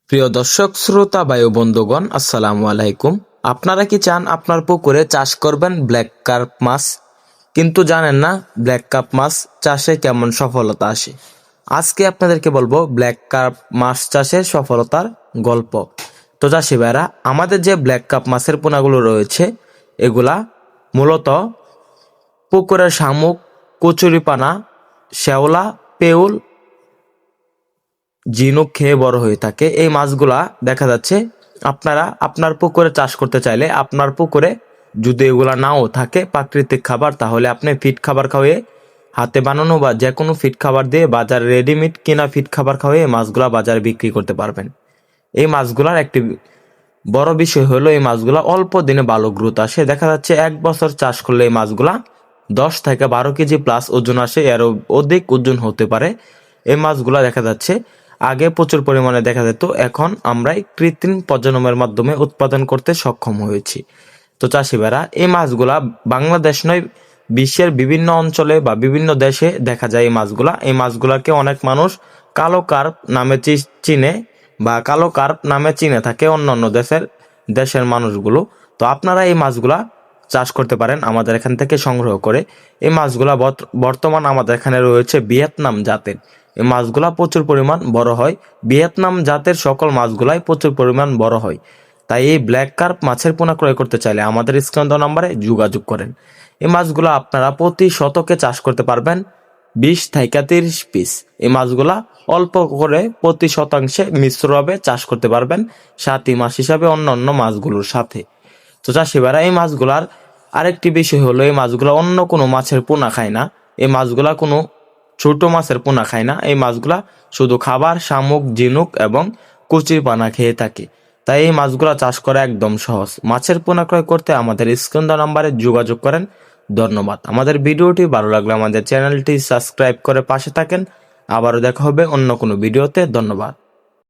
প্রিয় দর্শক শ্রোতা বায়ু বন্ধুগণ, আসসালামু আলাইকুম। আপনারা কি চান আপনার পুকুরে চাষ করবেন ব্ল্যাক কার্প মাছ, কিন্তু জানেন না ব্ল্যাক কার্প মাছ চাষে কেমন সফলতা আসে? আজকে আপনাদেরকে বলবো ব্ল্যাক কার্প মাছ চাষের সফলতার গল্প। তো চাষি ভাইরা, আমাদের যে ব্ল্যাক কার্প মাছের পোনাগুলো রয়েছে, এগুলা মূলত পুকুরের শামুক, কচুরিপানা, শ্যাওলা, পেউল, ঝিনুক খেয়ে বড় হয়ে থাকে। এই মাছগুলা দেখা যাচ্ছে আপনারা আপনার পুকুরে চাষ করতে চাইলে, আপনার পুকুরে যদি এগুলা নাও থাকে প্রাকৃতিক খাবার, তাহলে আপনি ফিড খাবার খাওয়িয়ে, হাতে বানানো বা যে কোনো ফিড খাবার দিয়ে, বাজারে রেডিমেড কেনা ফিড খাবার খাওয়িয়ে এই মাছগুলা বাজারে বিক্রি করতে পারবেন। এই মাছগুলার একটি বড় বিষয় হলো এই মাছগুলা অল্প দিনে ভালো গ্রোথ আসে। দেখা যাচ্ছে 1 বছর চাষ করলে এই মাছগুলা 10 থেকে 12 কেজি প্লাস ওজন আসে, এরও অধিক ওজন হতে পারে। এই মাছগুলা দেখা যাচ্ছে আগে প্রচুর পরিমাণে দেখা যেত, এখন আমরা কৃত্রিম প্রজননের মাধ্যমে উৎপাদন করতে সক্ষম হয়েছি। তো চাষি ভাইরা, এই মাছগুলা বাংলাদেশ নয়, বিশ্বের বিভিন্ন অঞ্চলে বা বিভিন্ন দেশে দেখা যায়। এই মাছগুলাকে অনেক মানুষ কালো কার্প নামে চিনে বা কালো কার্প নামে চিনে থাকে অন্যান্য দেশের মানুষগুলো। তো আপনারা এই মাছগুলা চাষ করতে পারেন আমাদের এখান থেকে সংগ্রহ করে। এই মাছগুলা বর্তমান আমাদের এখানে রয়েছে ভিয়েতনাম জাতের। এই মাছগুলা প্রচুর পরিমাণ বড় হয়। ভিয়েতনাম জাতের সকল মাছগুলাই প্রচুর পরিমাণ বড় হয়। তাই এই ব্ল্যাক কার্প মাছের পোনা ক্রয় করতে চাইলে আমাদের স্ক্রিন দেওয়া নম্বরে যোগাযোগ করেন। এই মাছগুলা আপনারা প্রতি শতকে চাষ করতে পারবেন 20 থেকে 30 পিস। এই মাছগুলা অল্প করে প্রতি শতাংশে মিশ্রভাবে চাষ করতে পারবেন, সাথী মাছ হিসাবে অন্যান্য মাছগুলোর সাথে। তো চাষি ভাইরা, এই মাছগুলার আরেকটি বিষয় হলো, এই মাছগুলা অন্য কোনো মাছের পোনা খায় না। এই মাছগুলা কোনো ছোট মাছের পোনা খায় না। এই মাছগুলা শুধু খাবার, শামুক, ঝিনুক এবং কচুর পানা খেয়ে থাকে। তাই এই মাছগুলা চাষ করা একদম সহজ। মাছের পোনা ক্রয় করতে আমাদের স্ক্রিন দেওয়া নাম্বারে যোগাযোগ করেন। ধন্যবাদ। আমাদের ভিডিওটি ভালো লাগলে আমাদের চ্যানেলটি সাবস্ক্রাইব করে পাশে থাকেন। আবারও দেখা হবে অন্য কোনো ভিডিওতে। ধন্যবাদ।